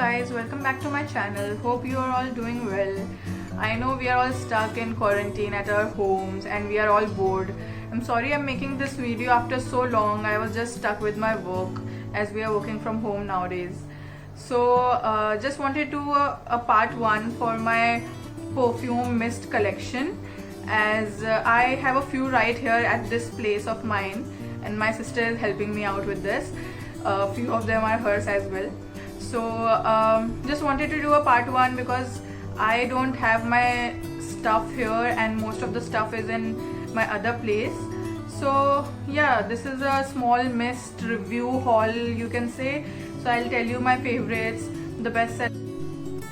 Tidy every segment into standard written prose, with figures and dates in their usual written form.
guys, welcome back to my channel. Hope you are all doing well. I know we are all stuck in quarantine at our homes and we are all bored. I'm sorry I'm making this video after so long. I was just stuck with my work as we are working from home nowadays. So just wanted to do a part 1 for my perfume mist collection, as I have a few right here at this place of mine and my sister is helping me out with this. A few of them are hers as well. So just wanted to do a part 1 because I don't have my stuff here and most of the stuff is in my other place. So yeah, this is a small mist review haul, you can say. So I'll tell you my favorites, the best sellers.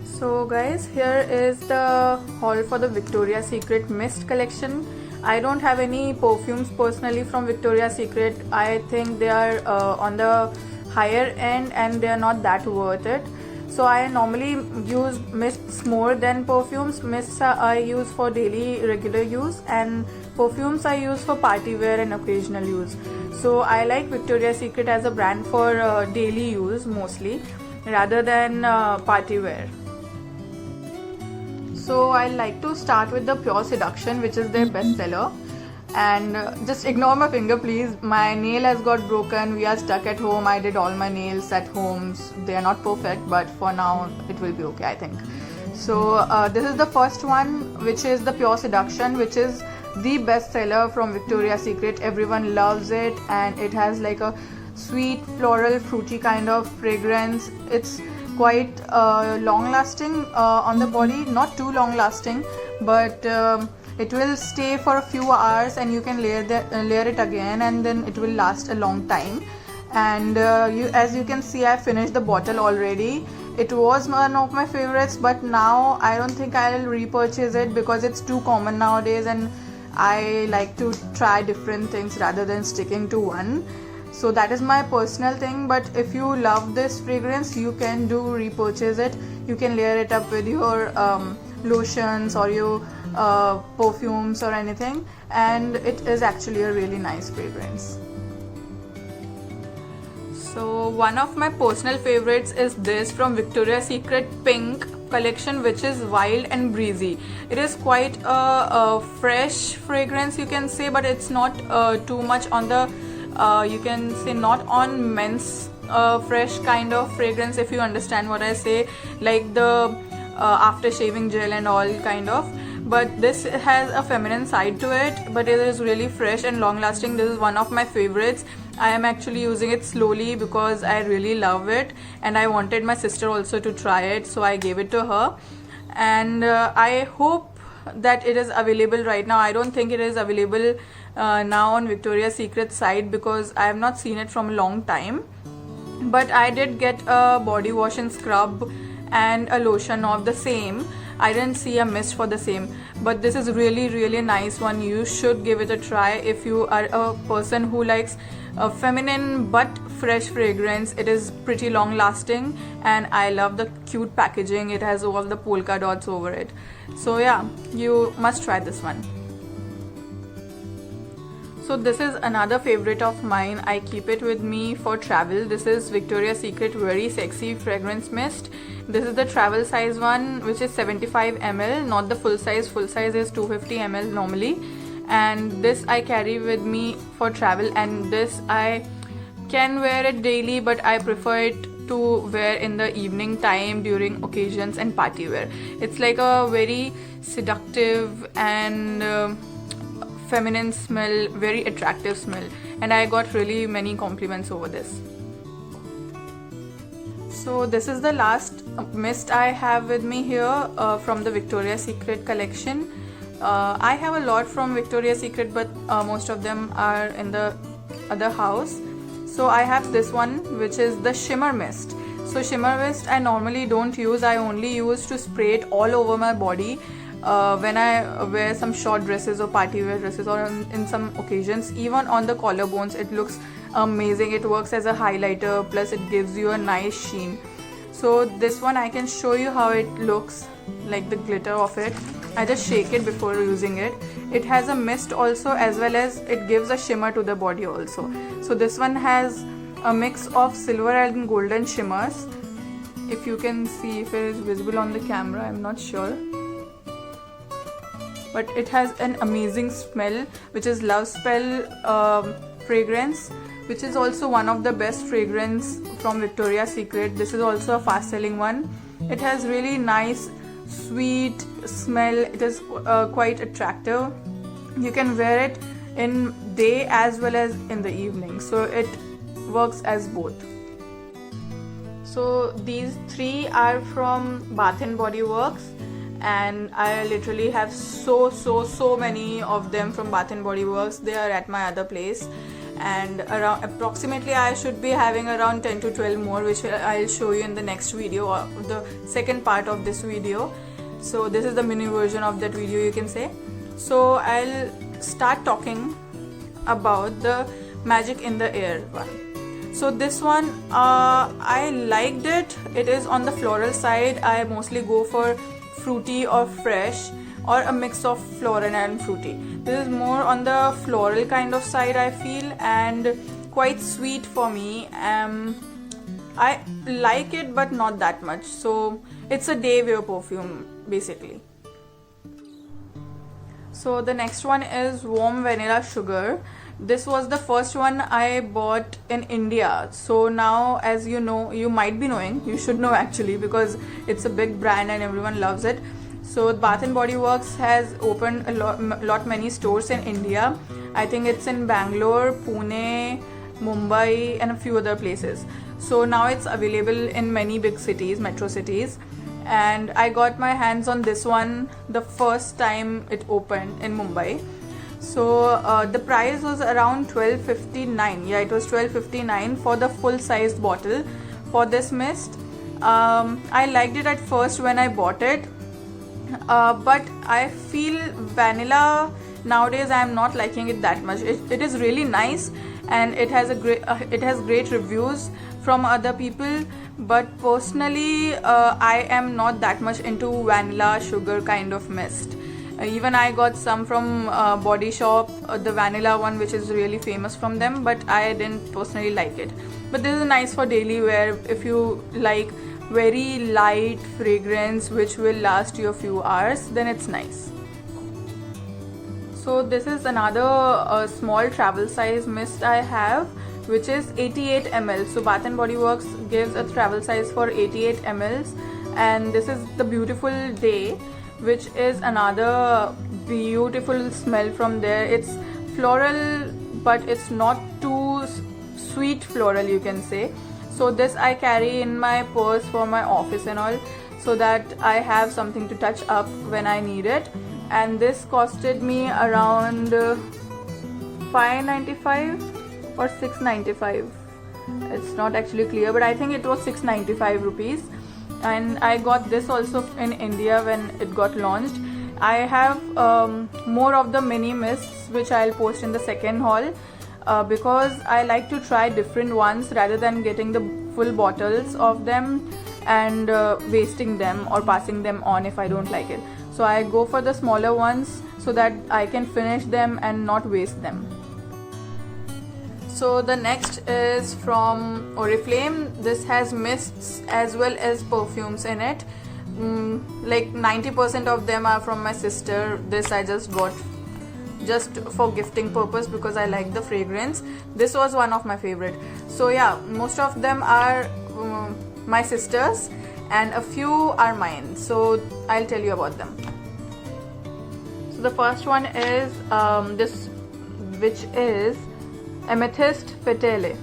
So guys, here is the haul for the Victoria's Secret mist collection. I don't have any perfumes personally from Victoria's Secret. I think they are on the higher end and they are not that worth it. So I normally use mists more than perfumes. Mists I use for daily regular use and perfumes I use for party wear and occasional use. So I like Victoria's Secret as a brand for daily use mostly rather than party wear. So I like to start with the Pure Seduction, which is their bestseller. And just ignore my finger please, my nail has got broken. We are stuck at home. I did all my nails at home. They are not perfect, but for now it will be okay, I think. So this is the first one, which is the Pure Seduction, which is the bestseller from Victoria's Secret. Everyone loves it and it has like a sweet floral fruity kind of fragrance. It's quite long lasting on the body, not too long lasting, but it will stay for a few hours and you can layer it again and then it will last a long time. And as you can see, I finished the bottle already. It was one of my favorites, but now I don't think I'll repurchase it because it's too common nowadays and I like to try different things rather than sticking to one. So that is my personal thing, but if you love this fragrance, you can repurchase it. You can layer it up with your lotions or your perfumes or anything, and it is actually a really nice fragrance. So one of my personal favorites is this from Victoria's Secret Pink collection, which is Wild and Breezy. It is quite a fresh fragrance, you can say, but it's not too much on the you can say not on men's fresh kind of fragrance, if you understand what I say, like the after shaving gel and all kind of. But this has a feminine side to it, but it is really fresh and long lasting. This is one of my favorites. I am actually using it slowly because I really love it and I wanted my sister also to try it, so I gave it to her. And I hope that it is available right now. I don't think it is available now on Victoria's Secret site because I have not seen it from a long time. But I did get a body wash and scrub and a lotion of the same. I didn't see a mist for the same, but this is really nice one. You should give it a try if you are a person who likes a feminine but fresh fragrance. It is pretty long lasting and I love the cute packaging. It has all the polka dots over it. So yeah, you must try this one. So this is another favorite of mine. I keep it with me for travel. This is Victoria's Secret Very Sexy Fragrance Mist. This is the travel size one, which is 75 ml, not the full size. Full size is 250 ml normally. And this I carry with me for travel, and this I can wear it daily, but I prefer it to wear in the evening time during occasions and party wear. It's like a very seductive and feminine smell, very attractive smell, and I got really many compliments over this. So this is the last mist I have with me here from the Victoria's Secret collection. I have a lot from Victoria's Secret, but most of them are in the other house. So I have this one, which is the Shimmer Mist. So Shimmer Mist I normally don't use. I only use to spray it all over my body when I wear some short dresses or party wear dresses, or in some occasions even on the collarbones. It looks amazing. It works as a highlighter, plus it gives you a nice sheen. So this one I can show you how it looks, like the glitter of it. I just shake it before using it. It has a mist also, as well as it gives a shimmer to the body also. So this one has a mix of silver and golden shimmers. if you can see if it is visible on the camera, I'm not sure, but it has an amazing smell, which is Love Spell fragrance, which is also one of the best fragrance from Victoria's Secret. This is also a fast selling one. It has really nice sweet smell. It is quite attractive. You can wear it in day as well as in the evening, so it works as both. So these three are from Bath and Body Works, and I literally have so many of them from Bath and Body Works. They are at my other place, and around approximately I should be having around 10 to 12 more, which I'll show you in the next video, or the second part of this video. So this is the mini version of that video, you can say. So I'll start talking about the Magic in the Air one. So this one, I liked it. It is on the floral side. I mostly go for fruity or fresh, or a mix of floral and fruity. This is more on the floral kind of side, I feel, and quite sweet for me. I like it, but not that much. So it's a day wear perfume basically. So the next one is Warm Vanilla Sugar. This was the first one I bought in India. So now, as you know, you might be knowing, you should know actually, because it's a big brand and everyone loves it. So Bath and Body Works has opened a lot many stores in India. I think it's in Bangalore, Pune, Mumbai and a few other places. So now it's available in many big cities, metro cities. And I got my hands on this one the first time it opened in Mumbai. So the price was around $12.59. Yeah, it was $12.59 for the full-sized bottle for this mist. I liked it at first when I bought it, but I feel vanilla nowadays I am not liking it that much. It is really nice, and it has great reviews from other people, but personally I am not that much into vanilla sugar kind of mist. Even I got some from Body Shop, the vanilla one, which is really famous from them, but I didn't personally like it. But this is nice for daily wear if you like very light fragrance which will last you a few hours, then it's nice. So this is another small travel size mist I have, which is 88 ml. So Bath and Body Works gives a travel size for 88 ml, and this is the Beautiful Day, which is another beautiful smell from there. It's floral, but it's not too sweet floral, you can say. So this I carry in my purse for my office and all, so that I have something to touch up when I need it. And this costed me around $5.95 or $6.95. It's not actually clear, but I think it was $6.95 rupees. And I got this also in India when it got launched. I have more of the mini mists, which I'll post in the second haul, because I like to try different ones rather than getting the full bottles of them and wasting them or passing them on if I don't like it. So I go for the smaller ones so that I can finish them and not waste them. So the next is from Oriflame. This has mists as well as perfumes in it. Like 90% of them are from my sister. This I just got just for gifting purpose because I like the fragrance. This was one of my favorite. So yeah, most of them are my sister's and a few are mine. So I'll tell you about them. So the first one is this, which is Amethyst Petale.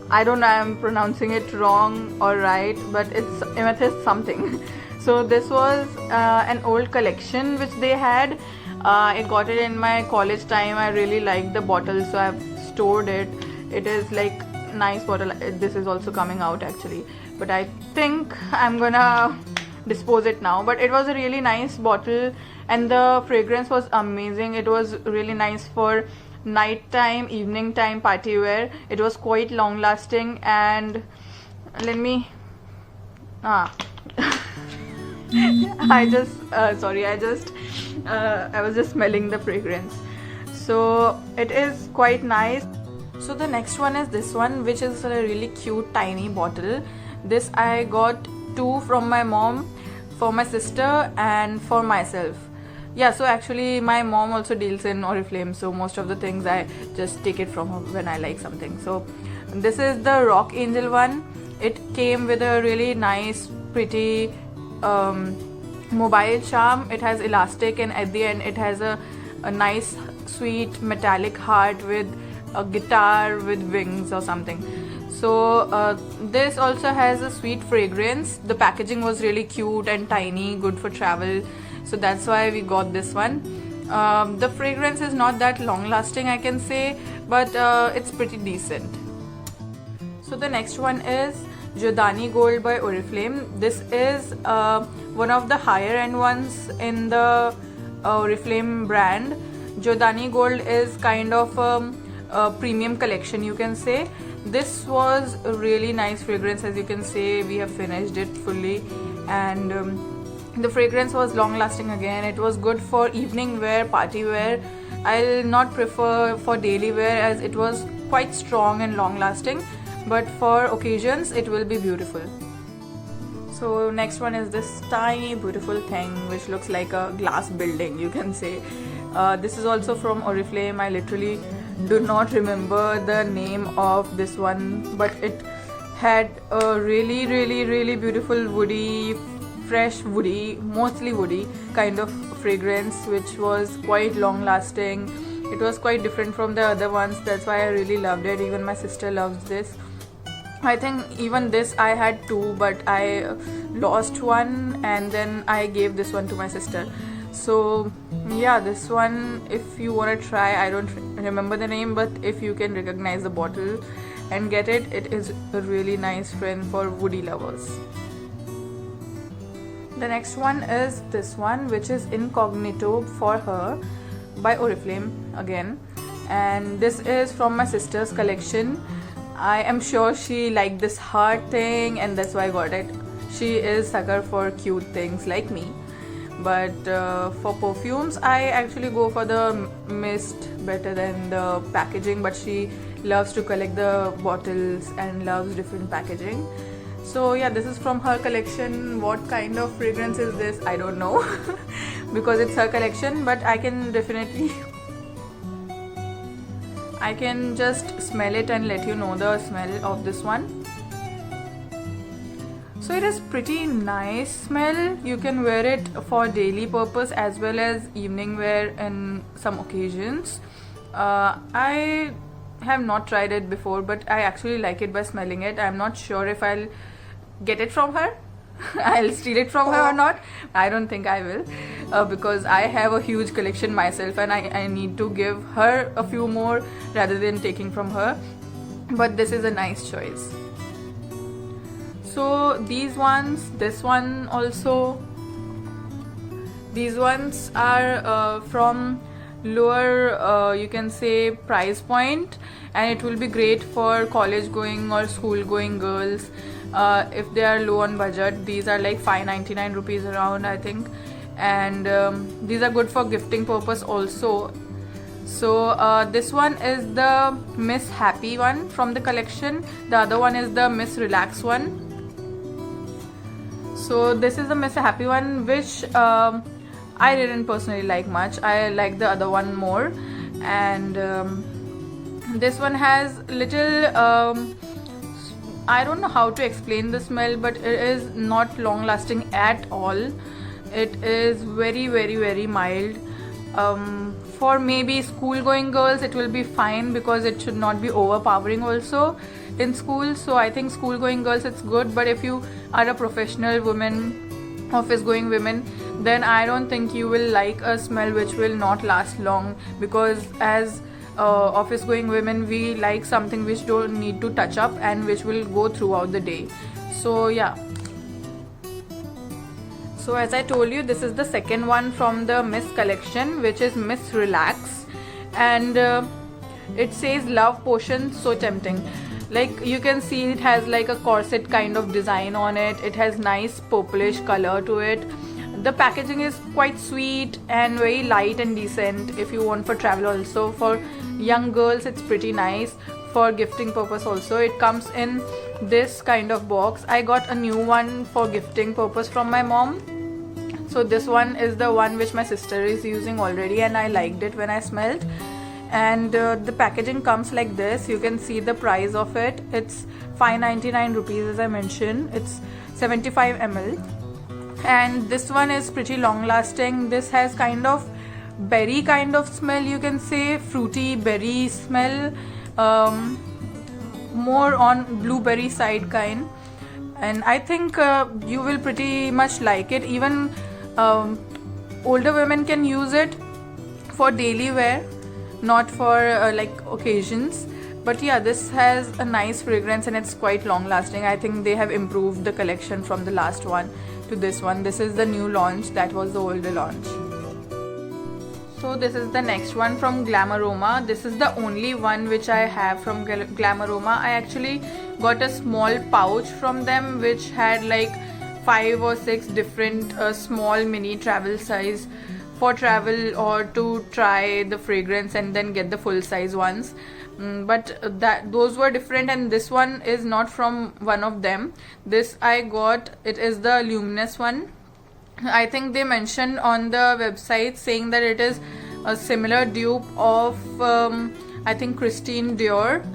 I don't know, I'm pronouncing it wrong or right, but it's Amethyst something. So this was an old collection which they had. I got it in my college time. I really liked the bottle, so I've stored it. It is like nice bottle. This is also coming out actually, but I think I'm gonna dispose it now. But it was a really nice bottle and the fragrance was amazing. It was really nice for night time, evening time, party wear. It was quite long lasting, and let me I was just smelling the fragrance. So it is quite nice. So the next one is this one, which is a really cute tiny bottle. This I got 2 from my mom, for my sister, and for myself. Yeah, so actually my mom also deals in Oriflame, so most of the things I just take it from her when I like something. So this is the Rock Angel one. It came with a really nice, pretty mobile charm. It has elastic, and at the end it has a nice sweet metallic heart with a guitar with wings or something. So this also has a sweet fragrance. The packaging was really cute and tiny, good for travel, so that's why we got this one. The fragrance is not that long lasting, I can say, but it's pretty decent. So the next one is Jodani Gold by Oriflame. This is one of the higher end ones in the Oriflame brand. Jodani Gold is kind of a premium collection, you can say. This was a really nice fragrance. As you can see, we have finished it fully, and the fragrance was long lasting again. It was good for evening wear, party wear. I'll not prefer for daily wear as it was quite strong and long lasting, but for occasions it will be beautiful. So next one is this tiny beautiful thing which looks like a glass building, you can say. This is also from Oriflame. I literally do not remember the name of this one, but it had a really beautiful woody, fresh woody, mostly woody kind of fragrance, which was quite long lasting. It was quite different from the other ones, that's why I really loved it. Even my sister loves this. I think even this I had 2, but I lost one and then I gave this one to my sister. So yeah, this one, if you want to try, I don't remember the name, but if you can recognize the bottle and get it, it is a really nice friend for woody lovers. The next one is this one, which is Incognito for Her by Oriflame again, and this is from my sister's collection. I am sure she liked this heart thing and that's why I got it. She is sucker for cute things like me. But for perfumes, I actually go for the mist better than the packaging, but she loves to collect the bottles and loves different packaging. So yeah, this is from her collection. What kind of fragrance is this? I don't know because it's her collection, but I can definitely I can just smell it and let you know the smell of this one. So it is pretty nice smell. You can wear it for daily purpose as well as evening wear in some occasions. I have not tried it before, but I actually like it by smelling it. I'm not sure if I'll get it from her. I'll steal it from her or not. I don't think I will, because I have a huge collection myself and I need to give her a few more rather than taking from her. But this is a nice choice. So these ones, this one also, these ones are from lower you can say price point, and it will be great for college going or school going girls if they are low on budget. These are like 599 rupees around, I think, and these are good for gifting purpose also. So this one is the Miss Happy one from the collection. The other one is the Miss Relax one. So this is the Miss Happy one, which I didn't personally like much. I like the other one more, and this one has little I don't know how to explain the smell, but it is not long lasting at all. It is very mild. For maybe school going girls it will be fine because it should not be overpowering also in school. So I think school going girls it's good, but if you are a professional woman, office going women, then I don't think you will like a smell which will not last long, because as office going women we like something which don't need to touch up and which will go throughout the day. So yeah, so as I told you, this is the second one from the Miss collection, which is Miss Relax, and it says love potion, so tempting. Like you can see, it has like a corset kind of design on it. It has nice purplish color to it. The packaging is quite sweet and very light and decent if you want for travel also. For young girls it's pretty nice. for gifting purpose also. It comes in this kind of box. I got a new one for gifting purpose from my mom. So this one is the one which my sister is using already, and I liked it when I smelled. And the packaging comes like this. You can see the price of it. It's 599 rupees, as I mentioned. It's 75 ml, and this one is pretty long lasting. This has kind of berry kind of smell, you can say, fruity berry smell, more on blueberry side kind. And I think you will pretty much like it. Even older women can use it for daily wear, not for like occasions. But yeah, this has a nice fragrance and it's quite long lasting. I think they have improved the collection from the last one to this one. This is the new launch, that was the older launch. So this is the next one from Glamaroma. This is the only one which I have from Glamaroma. I actually got a small pouch from them which had like 5 or 6 different small mini travel size for travel or to try the fragrance and then get the full size ones. But those were different, and this one is not from one of them. This I got, it is the Luminous one. I think they mentioned on the website saying that it is a similar dupe of I think Christian Dior,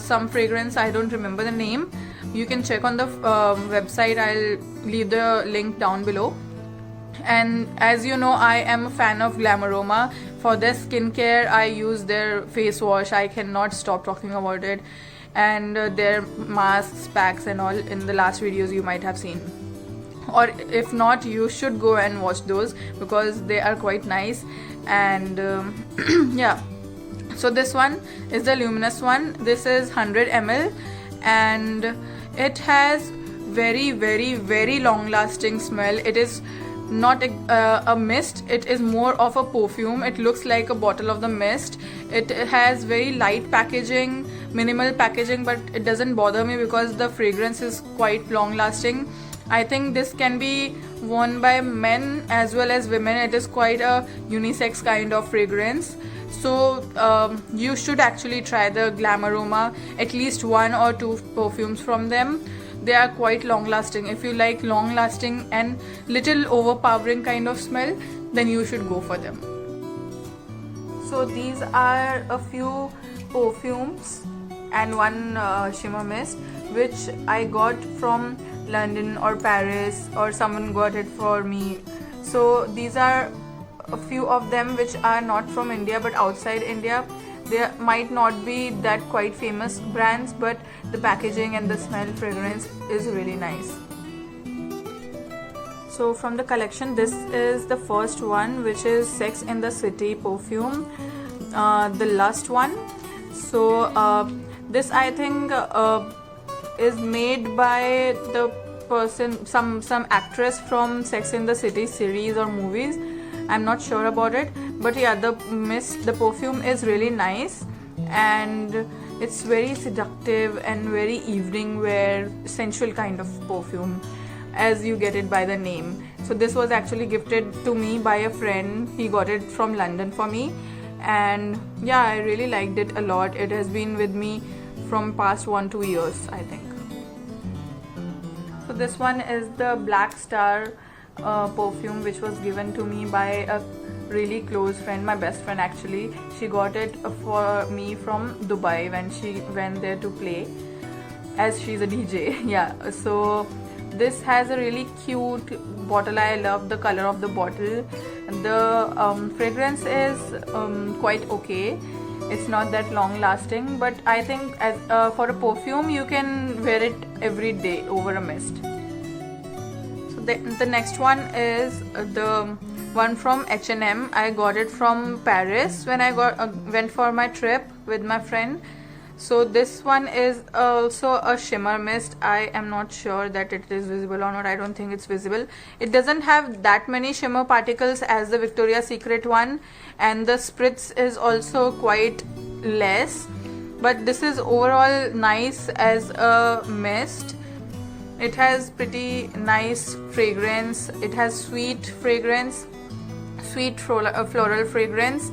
some fragrance, I don't remember the name. You can check on the website. I'll leave the link down below. And as you know, I am a fan of Glamaroma. For their skincare, I use their face wash. I cannot stop talking about it. And their masks, packs and all, in the last videos you might have seen. Or if not, you should go and watch those because they are quite nice. And yeah, so this one is the Luminous one. This is 100 ml and it has very, very, very long lasting smell. It is not a mist, it is more of a perfume. It looks like a bottle of the mist. It has very light packaging, minimal packaging, but it doesn't bother me because the fragrance is quite long lasting. I think this can be worn by men as well as women. It is quite a unisex kind of fragrance. So you should actually try the Glamaroma, at least 1 or 2 perfumes from them. They are quite long lasting. If you like long lasting and little overpowering kind of smell, then you should go for them. So these are a few perfumes and one shimmer mist which I got from London or Paris, or someone got it for me. So these are a few of them which are not from India but outside India. They might not be that quite famous brands, but the packaging and the smell fragrance is really nice. So from the collection, this is the first one, which is Sex in the City perfume, the Lust one. So this I think is made by the person, some actress from Sex in the City series or movies. I'm not sure about it, but yeah, the perfume is really nice and it's very seductive and very evening wear, sensual kind of perfume, as you get it by the name. So this was actually gifted to me by a friend. He got it from London for me, and yeah, I really liked it a lot. It has been with me from past 1-2 years, I think. So this one is the Black Star perfume, which was given to me by a really close friend, my best friend actually. She got it for me from Dubai when she went there to play, as she's a DJ. Yeah, so this has a really cute bottle. I love the color of the bottle. The fragrance is quite okay. It's not that long lasting, but I think as for a perfume you can wear it every day over a mist. The next one is the one from H&M. I got it from Paris when I went for my trip with my friend. So this one is also a shimmer mist. I am not sure that it is visible or not. I don't think it's visible. It doesn't have that many shimmer particles as the Victoria's Secret one, and the spritz is also quite less, but this is overall nice as a mist. It has pretty nice fragrance. It has sweet fragrance, sweet floral fragrance,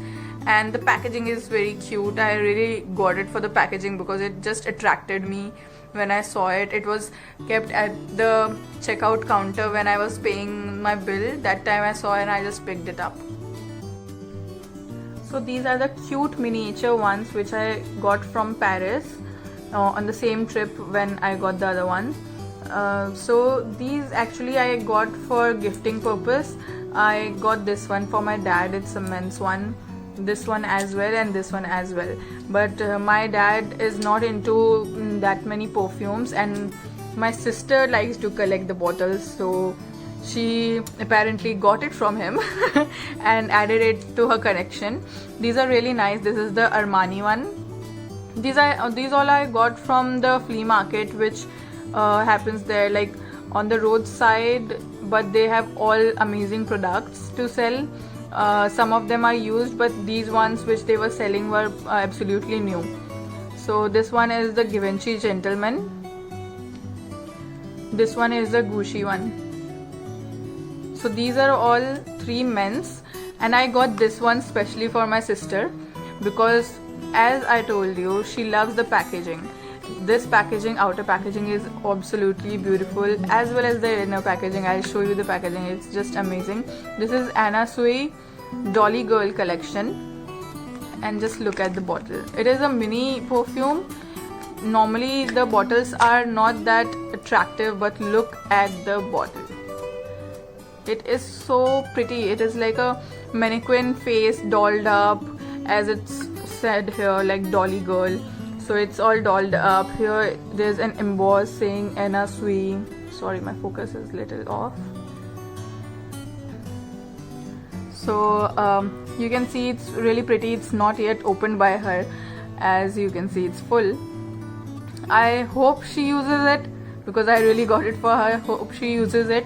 and the packaging is very cute. I really got it for the packaging because it just attracted me when I saw it. It was kept at the checkout counter when I was paying my bill. That time I saw it and I just picked it up. So these are the cute miniature ones which I got from Paris on the same trip when I got the other one. So these actually I got for gifting purpose. I got this one for my dad. It's a men's one, this one as well, and this one as well. But my dad is not into that many perfumes, and my sister likes to collect the bottles, so she apparently got it from him and added it to her collection. These are really nice. This is the Armani one. These all I got from the flea market, which happens there, like on the roadside, but they have all amazing products to sell. Some of them are used, but these ones which they were selling were absolutely new. So this one is the Givenchy Gentleman. This one is the Gucci one. So these are all 3 men's, and I got this one specially for my sister because, as I told you, she loves the packaging. This packaging, outer packaging, is absolutely beautiful, as well as the inner packaging. I'll show you the packaging. It's just amazing. This is Anna Sui Dolly Girl collection, and just look at the bottle. It is a mini perfume. Normally the bottles are not that attractive, but look at the bottle. It is so pretty. It is like a mannequin face dolled up, as it's said here, like Dolly Girl. So it's all dolled up. Here there's an emboss saying Anna Sui. Sorry, my focus is little off. So you can see it's really pretty. It's not yet opened by her. As you can see, it's full. I hope she uses it because I really got it for her. Hope she uses it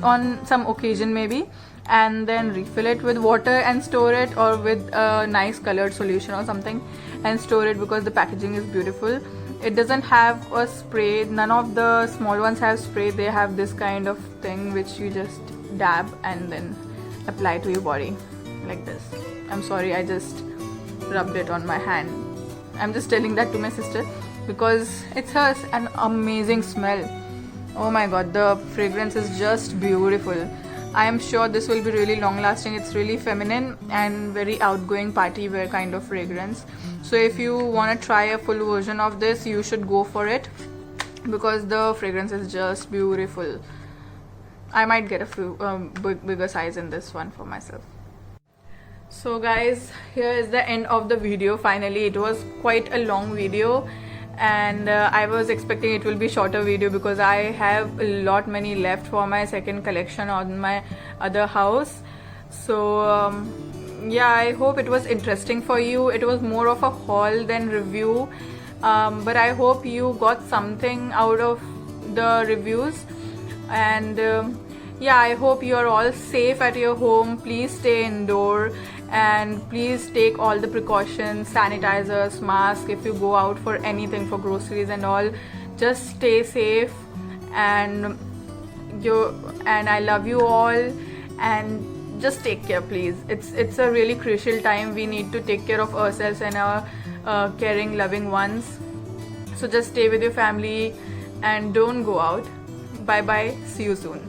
on some occasion maybe, and then refill it with water and store it, or with a nice colored solution or something, and store it, because the packaging is beautiful. It doesn't have a spray. None of the small ones have spray. They have this kind of thing which you just dab and then apply to your body like this. I'm sorry, I just rubbed it on my hand. I'm just telling that to my sister because it's hers. An amazing smell. Oh my god, the fragrance is just beautiful. I am sure this will be really long lasting. It's really feminine and very outgoing party wear kind of fragrance. So if you want to try a full version of this, you should go for it because the fragrance is just beautiful. I might get a few bigger size in this one for myself. So guys, here is the end of the video. Finally, it was quite a long video, and I was expecting it will be shorter video because I have a lot many left for my second collection on my other house. So yeah, I hope it was interesting for you. It was more of a haul than review, but I hope you got something out of the reviews. And yeah, I hope you are all safe at your home. Please stay indoor, and please take all the precautions, sanitizers, masks. If you go out for anything, for groceries and all, just stay safe. And I love you all, and just take care, please. It's a really crucial time. We need to take care of ourselves and our caring, loving ones. So just stay with your family and don't go out. Bye bye, see you soon.